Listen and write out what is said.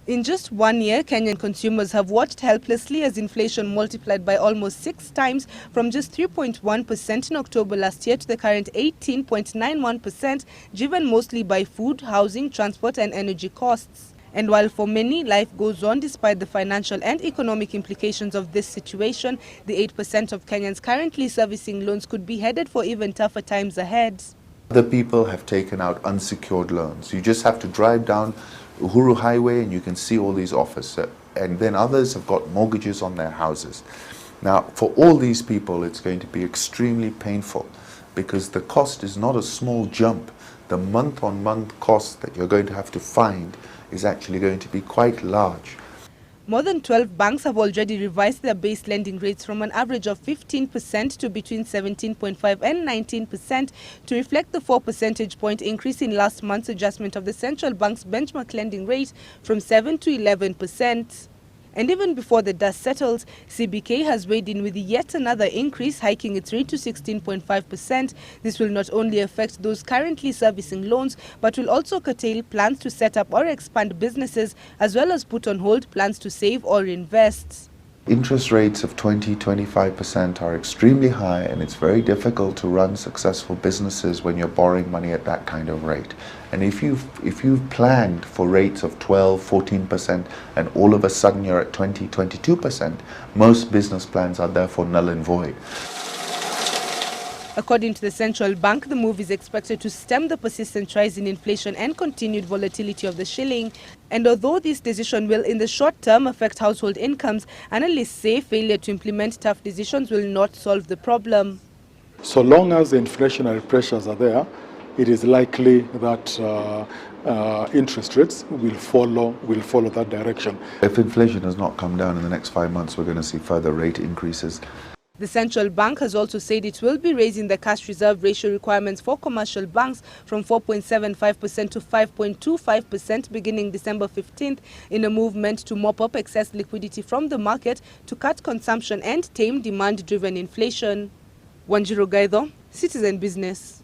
In just 1 year, Kenyan consumers have watched helplessly as inflation multiplied by almost 6 times from just 3.1% in October last year to the current 18.91%, driven mostly by food, housing, transport and energy costs. And while for many, life goes on despite the financial and economic implications of this situation, the 8% of Kenyans currently servicing loans could be headed for even tougher times ahead. Other people have taken out unsecured loans. You just have to drive down Uhuru Highway and you can see all these offers. And then others have got mortgages on their houses. Now, for all these people, it's going to be extremely painful because the cost is not a small jump. The month-on-month cost that you're going to have to find is actually going to be quite large. More than 12 banks have already revised their base lending rates from an average of 15% to between 17.5 and 19% to reflect the 4 percentage point increase in last month's adjustment of the central bank's benchmark lending rate from 7 to 11%. And even before the dust settles, CBK has weighed in with yet another increase, hiking its rate to 16.5%. This will not only affect those currently servicing loans, but will also curtail plans to set up or expand businesses, as well as put on hold plans to save or invest. Interest rates of 20–25% are extremely high, and it's very difficult to run successful businesses when you're borrowing money at that kind of rate. And if you've planned for rates of 12–14% and all of a sudden you're at 20–22%, most business plans are therefore null and void. According to the central bank, the move is expected to stem the persistent rise in inflation and continued volatility of the shilling. And although this decision will in the short term affect household incomes, analysts say failure to implement tough decisions will not solve the problem. So long as the inflationary pressures are there, it is likely that interest rates will follow that direction. If inflation does not come down in the next 5 months, we're going to see further rate increases. The central bank has also said it will be raising the cash reserve ratio requirements for commercial banks from 4.75% to 5.25% beginning December 15th in a movement to mop up excess liquidity from the market to cut consumption and tame demand-driven inflation. Wanjiru Gaitho, Citizen Business.